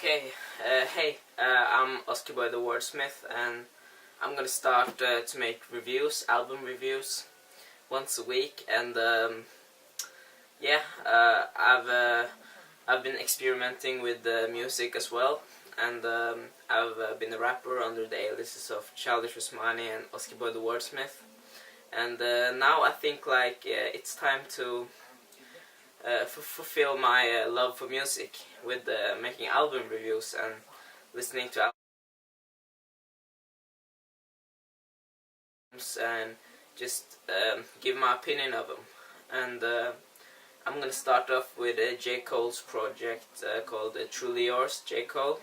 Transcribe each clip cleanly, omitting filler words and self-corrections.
Okay, hey, I'm Oscar Boy the Wordsmith, and I'm gonna start to make reviews, album reviews, once a week. And yeah, I've been experimenting with music as well, and I've been a rapper under the aliases of Childish Usmani and Oscar Boy the Wordsmith. And now I think it's time to fulfill my love for music with making album reviews and listening to albums and just give my opinion of them. And I'm gonna start off with J.Cole's project called Truly Yours, J.Cole.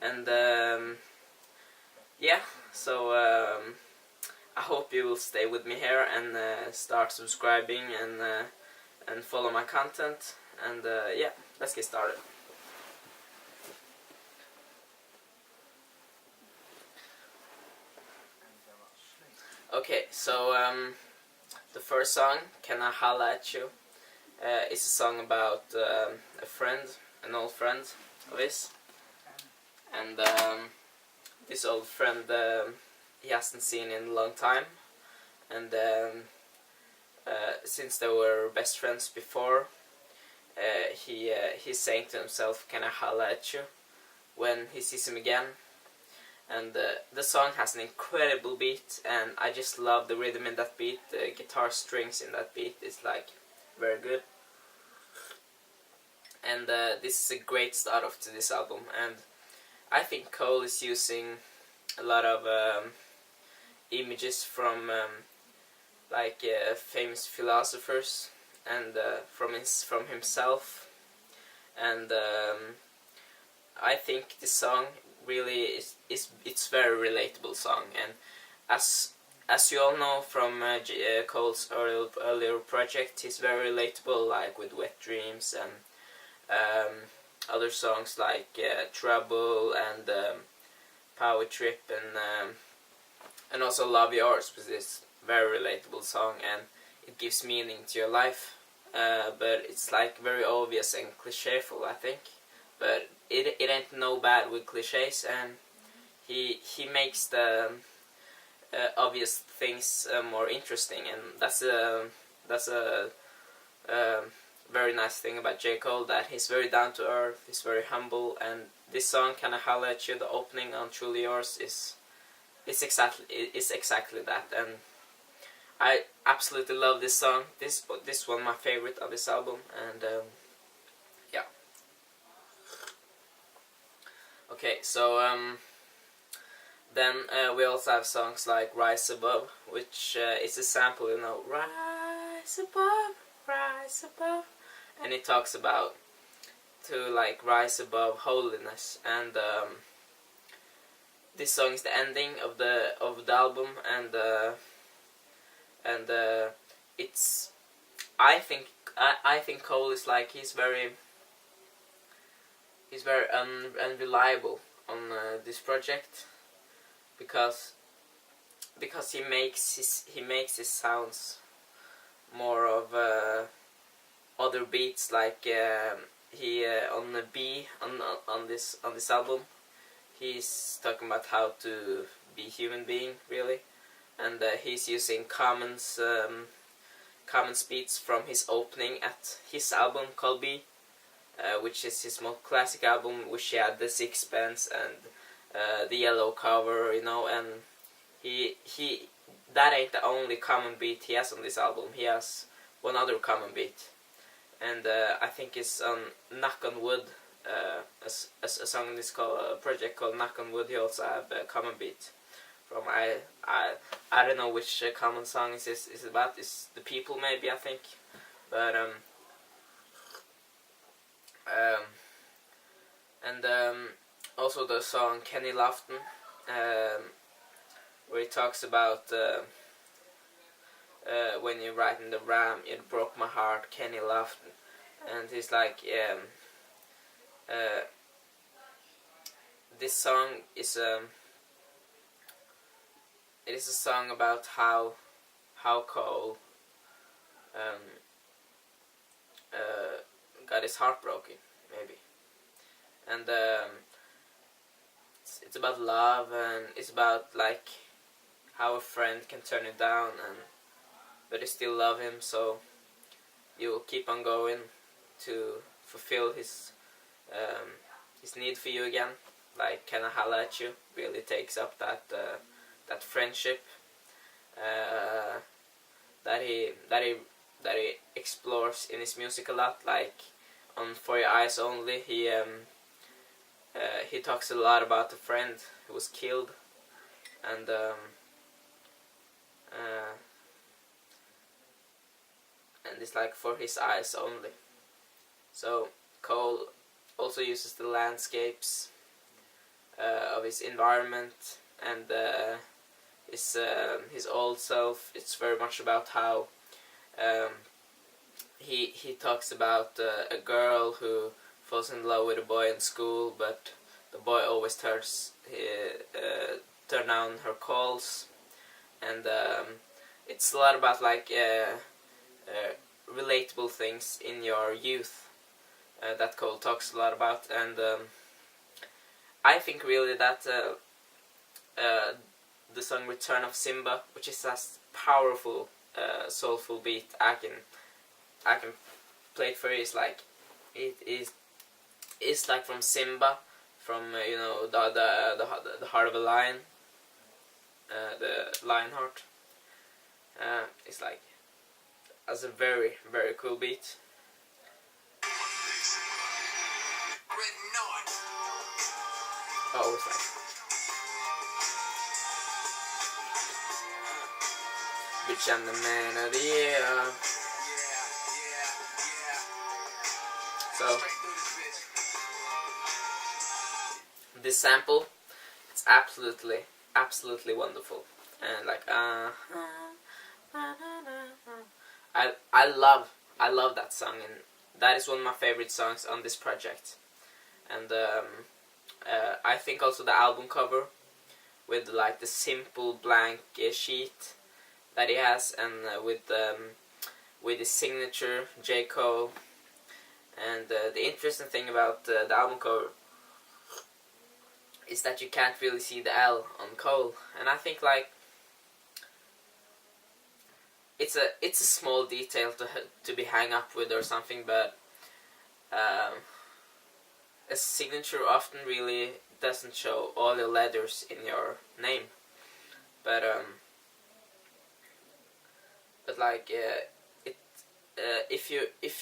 And yeah, so I hope you will stay with me here and start subscribing and follow my content. And yeah, let's get started. Okay, so the first song, Can I Holla at You, is a song about a friend, an old friend of his. And this old friend he hasn't seen in a long time. And since they were best friends before, he's saying to himself, "Can I holla at you?" when he sees him again. And the song has an incredible beat, and I just love the rhythm in that beat. The guitar strings in that beat is like very good. And this is a great start off to this album. And I think Cole is using a lot of images from famous philosophers and from himself. And I think this song really it's very relatable song. And as you all know from Cole's earlier project, he's very relatable, like with Wet Dreams and other songs like Trouble and Power Trip and also Love Yours, with this very relatable song, and it gives meaning to your life. But it's like very obvious and clichéful, I think. But it ain't no bad with clichés, and he makes the obvious things more interesting, and that's a very nice thing about J.Cole, that he's very down to earth, he's very humble. And this song, Can I Holla at You, the opening on Truly Yours, is exactly that. And I absolutely love this song. This one my favorite of this album. And yeah. Okay, so then we also have songs like Rise Above, which is a sample, you know, rise above, and it talks about to like rise above holiness. And this song is the ending of the album, and it's I think Cole is like he's very unreliable on this project, because he makes his sounds more of other beats, like he on the B on this album, he's talking about how to be human being, really. And he's using common beats from his opening at his album called B, which is his most classic album, which he had the sixpence and the yellow cover, you know. And he that ain't the only common beat he has on this album. He has one other common beat, and I think it's on Knock on Wood, a song in this project called Knock on Wood. He also have a common beat from I don't know which common song is about. It's The People, maybe, I think. But also the song Kenny Lofton, where he talks about when you're riding the ram, it broke my heart, Kenny Lofton. And he's like, this song is it is a song about how Cole got his heart broken, maybe. and it's about love, and it's about like how a friend can turn you down, and but you still love him, so you will keep on going to fulfill his need for you again. Like, can I holla at you? Really takes up that that friendship that he explores in his music a lot. Like on For Your Eyes Only, he talks a lot about a friend who was killed, and it's like for his eyes only. So Cole also uses the landscapes of his environment and his old self. It's very much about how he talks about a girl who falls in love with a boy in school, but the boy always turn down her calls, and it's a lot about like relatable things in your youth that Cole talks a lot about, and I think really that the song Return of Simba, which is a powerful soulful beat, I can play it for you. It's like it's like from Simba, from you know, the heart of a lion, the lion heart. It's like as a very cool beat. Oh, it's like bitch, I'm the man of the year. So this sample, it's absolutely wonderful, and like I love that song, and that is one of my favorite songs on this project. And I think also the album cover with like the simple blank sheet that he has, and with his signature J.cole. And the interesting thing about the album cover is that you can't really see the L on Cole, and I think like it's a small detail to be hung up with or something, but a signature often really doesn't show all the letters in your name, but like if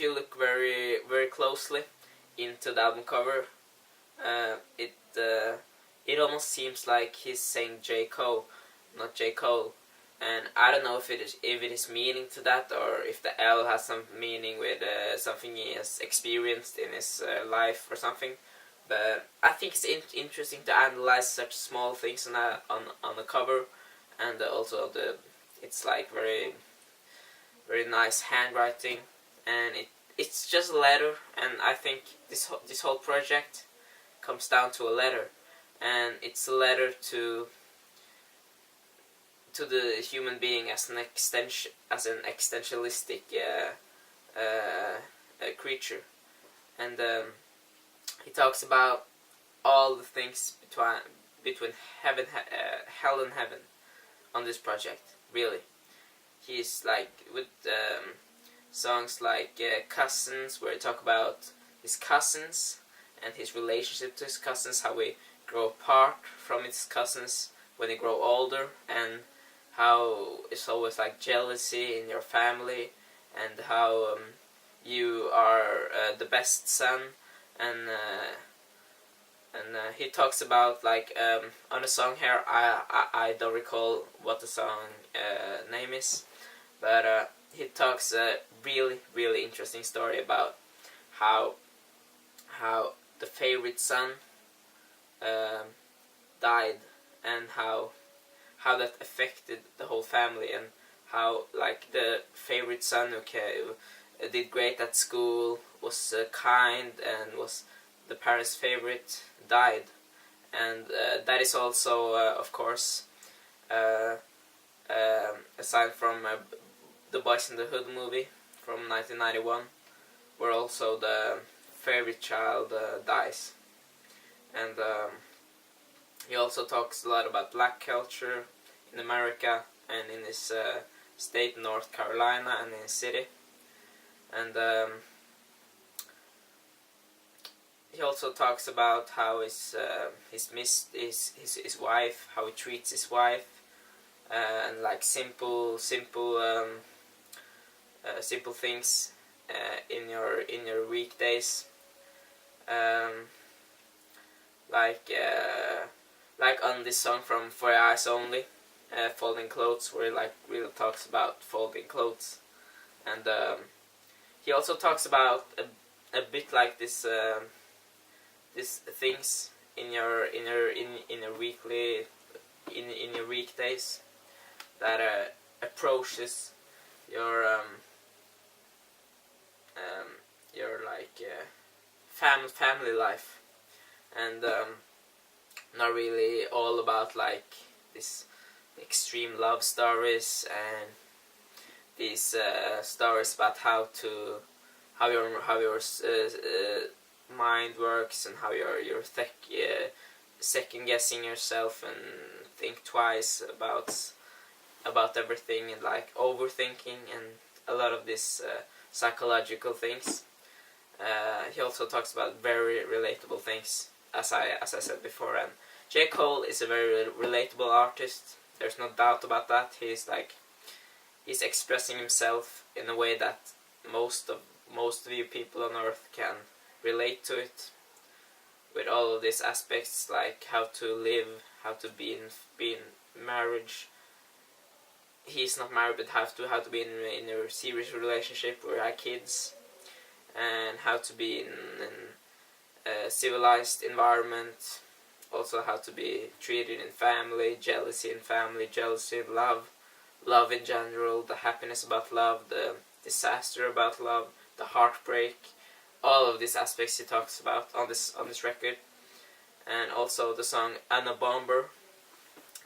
you look very closely into the album cover, it almost seems like he's saying J.cole, not J.cole, and I don't know if it is meaning to that, or if the L has some meaning with something he has experienced in his life or something. But I think it's interesting to analyze such small things on the cover, and also it's like very nice handwriting, and it's just a letter, and I think this whole project comes down to a letter, and it's a letter to the human being as an existentialistic creature, and he talks about all the things between heaven, hell and heaven on this project. Really, he's like with songs like Cousins, where he talk about his cousins and his relationship to his cousins, how we grow apart from his cousins when they grow older, and how it's always like jealousy in your family, and how you are the best son, and he talks about like on a song here, I don't recall what the song name is, but he talks a really interesting story about how the favorite son died, and how that affected the whole family, and how like the favorite son who did great at school, was kind, and was the parents' favorite, died. And that is also of course aside from the Boys in the Hood movie from 1991, where also the favorite child dies. and he also talks a lot about black culture in America and in his state, North Carolina, and in his city. And he also talks about how his wife, how he treats his wife, and like simple things in your weekdays, like on this song from For Your Eyes Only, Folding Clothes, where he like really talks about folding clothes. And he also talks about a bit like this things in your weekdays that approaches your family life, and not really all about like this extreme love stories and these stories about how your mind works, and how you're second guessing yourself and think twice about everything, and like overthinking and a lot of these psychological things. He also talks about very relatable things, as I said before, and J.Cole is a very relatable artist. There's no doubt about that. He's expressing himself in a way that most of you people on earth can relate to it, with all of these aspects, like how to live, how to be in marriage. He's not married, but how to be in a serious relationship where have kids, and how to be in a civilized environment. Also how to be treated in family, jealousy in family, jealousy in love in general, the happiness about love, the disaster about love, the heartbreak. All of these aspects he talks about on this record. And also the song Unabomber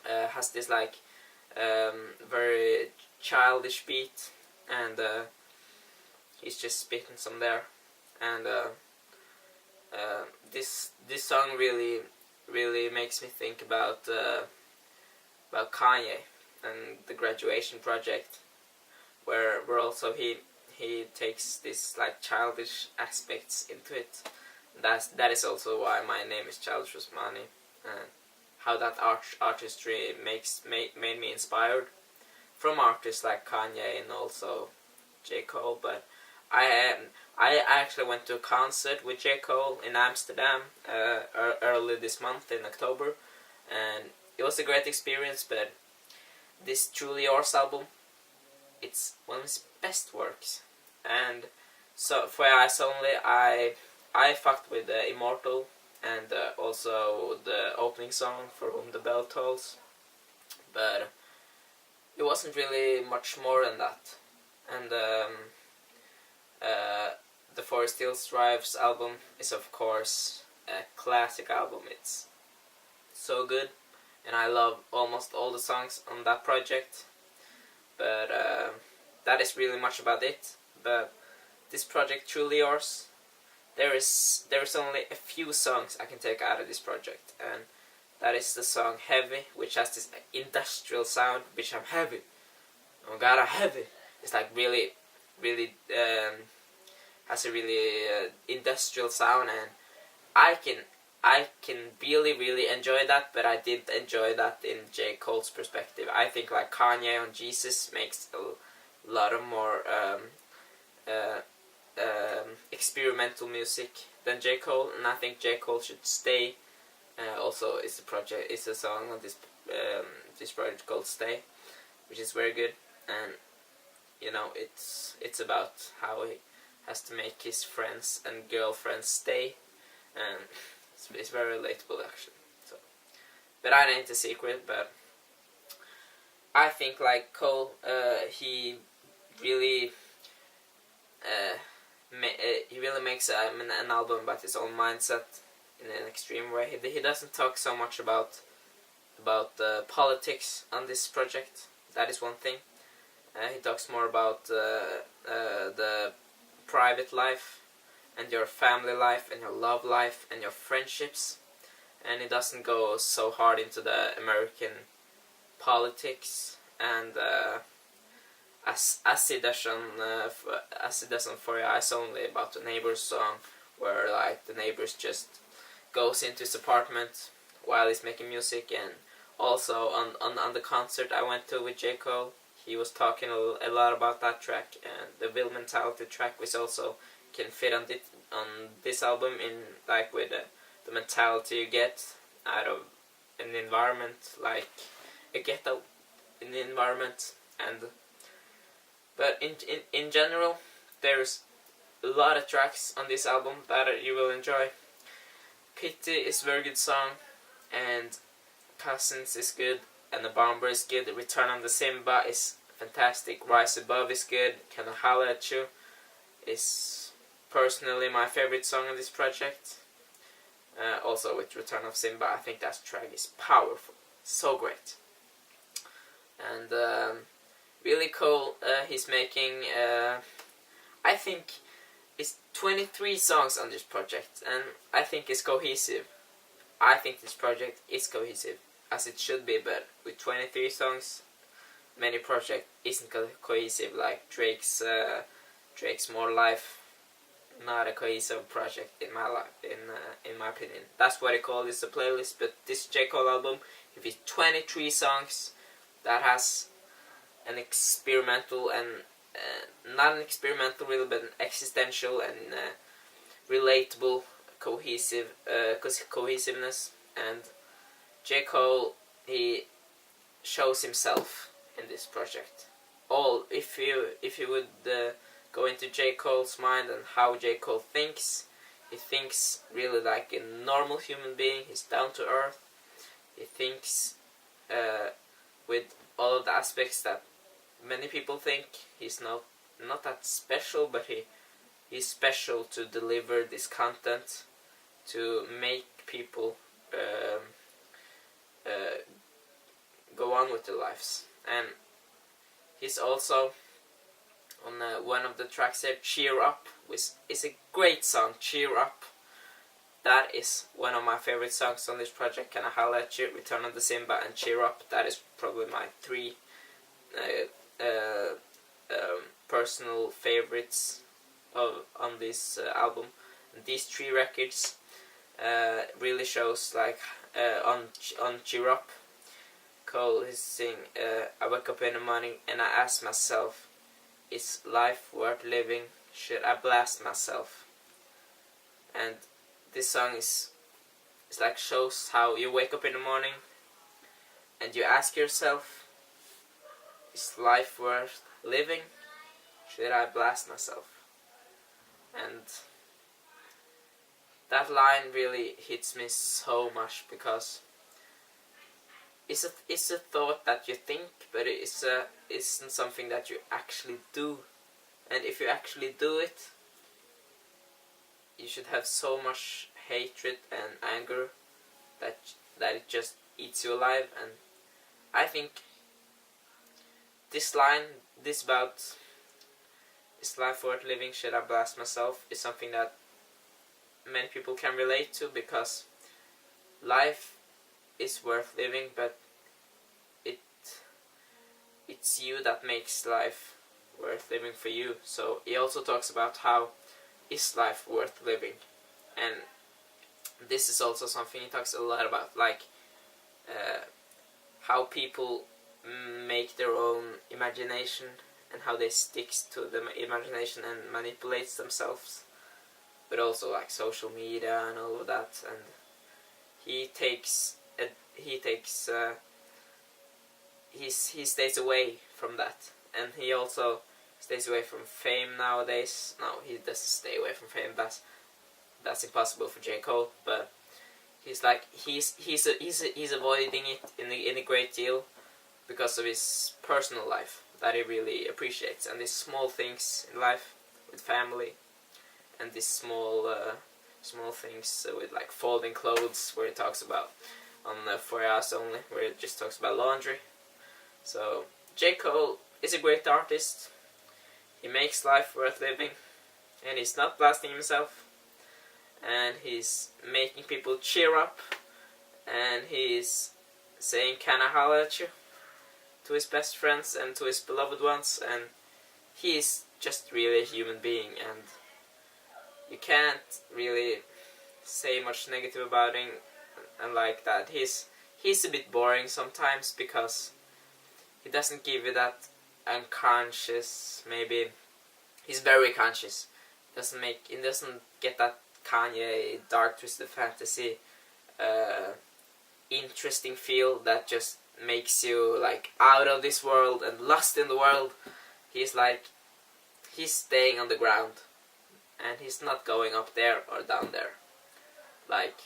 has this like very childish beat, and he's just spitting some there. And this song really makes me think about Kanye and the Graduation Project, where also he takes this like childish aspects into it. That is also why my name is Childish Usmani, and how that artistry made me inspired from artists like Kanye and also J.Cole. But I actually went to a concert with J.Cole in Amsterdam early this month in October, and it was a great experience. But this Truly Yours album, it's one of his best works. And so For Your Eyes Only, I fucked with Immortal, and also the opening song, For Whom the Bell Tolls, but it wasn't really much more than that. And the Forest Hills Drive's album is of course a classic album. It's so good, and I love almost all the songs on that project. But that is really much about it. But this project, Truly Yours, there is only a few songs I can take out of this project, and that is the song Heavy, which has this industrial sound, which I'm heavy. Oh God, I'm heavy. It's like really has a really industrial sound, and I can really enjoy that. But I did enjoy that in J.Cole's perspective. I think like Kanye on Jesus makes a lot of more experimental music than J.Cole, and I think J.Cole should stay. Also, it's a song on this project called Stay, which is very good, and you know it's about how he has to make his friends and girlfriends stay, and it's very relatable actually. So, but I ain't a secret. But I think like Cole, he really makes an album about his own mindset in an extreme way. He doesn't talk so much about politics on this project. That is one thing. He talks more about the private life, and your family life, and your love life, and your friendships. and it doesn't go so hard into the American politics, and as it does on VIII, it's only about the neighbor's song, where like the neighbors just goes into his apartment while he's making music. And also on the concert I went to with J.cole, he was talking a lot about that track, and the VIII mentality track, which also can fit on this album, in like with the mentality you get out of an environment, like a ghetto in the environment. And but in general, there's a lot of tracks on this album that you will enjoy. Pity is a very good song, and Cousins is good, and Unabomber is good. Return on the Simba is fantastic. Rise Above is good. Can I Holla at You is personally my favorite song on this project. Also with Return of Simba, I think that track is powerful, so great. And really cool. He's making, I think, it's 23 songs on this project, and I think it's cohesive. I think this project is cohesive, as it should be, but with 23 songs, many project isn't cohesive, like Drake's More Life, not a cohesive project in my life, in my opinion. That's what I call this a playlist. But this J.cole album, if it's 23 songs that has an experimental and not an experimental really, but an existential and relatable cohesiveness. And J.cole, he shows himself in this project. If you would go into J.cole's mind and how J.cole thinks, he thinks really like a normal human being. He's down to earth. He thinks with all of the aspects that many people think. He's not that special, but he's special to deliver this content, to make people go on with their lives. And he's also on one of the tracks there, Cheer Up, which is a great song. Cheer Up, that is one of my favorite songs on this project. Can I Holla at You, Return on the Simba, and Cheer Up, that is probably my three personal favorites on this album. And these three records really shows, like on Cheer Up, Cole is saying, I wake up in the morning and I ask myself, is life worth living? Should I blast myself? And this song is like shows how you wake up in the morning and you ask yourself, is life worth living? Should I blast myself? And that line really hits me so much, because it's a thought that you think, but it's isn't something that you actually do. And if you actually do it, you should have so much hatred and anger that it just eats you alive. And I think this line, this about is life worth living, should I blast myself, is something that many people can relate to, because life is worth living, but it's you that makes life worth living for you. So he also talks about how is life worth living, and this is also something he talks a lot about, like how people make their own imagination and how they stick to the imagination and manipulates themselves, but also like social media and all of that. And he stays away from that, and he also stays away from fame nowadays. No, he doesn't stay away from fame. That's impossible for J.cole. But he's like he's avoiding it in a great deal because of his personal life that he really appreciates, and these small things in life with family, and these small things with like folding clothes, where he talks about on 4 hours only, where it just talks about laundry. So J.cole is a great artist. He makes life worth living, and he's not blasting himself, and he's making people cheer up and he's saying "Can I holla at you?" to his best friends and to his beloved ones, and he's just really a human being, and you can't really say much negative about him. And like that, he's a bit boring sometimes because he doesn't give you that unconscious, maybe he's very conscious. He doesn't get that Kanye dark twisted fantasy interesting feel that just makes you like out of this world and lost in the world. He's staying on the ground, and he's not going up there or down there. Like,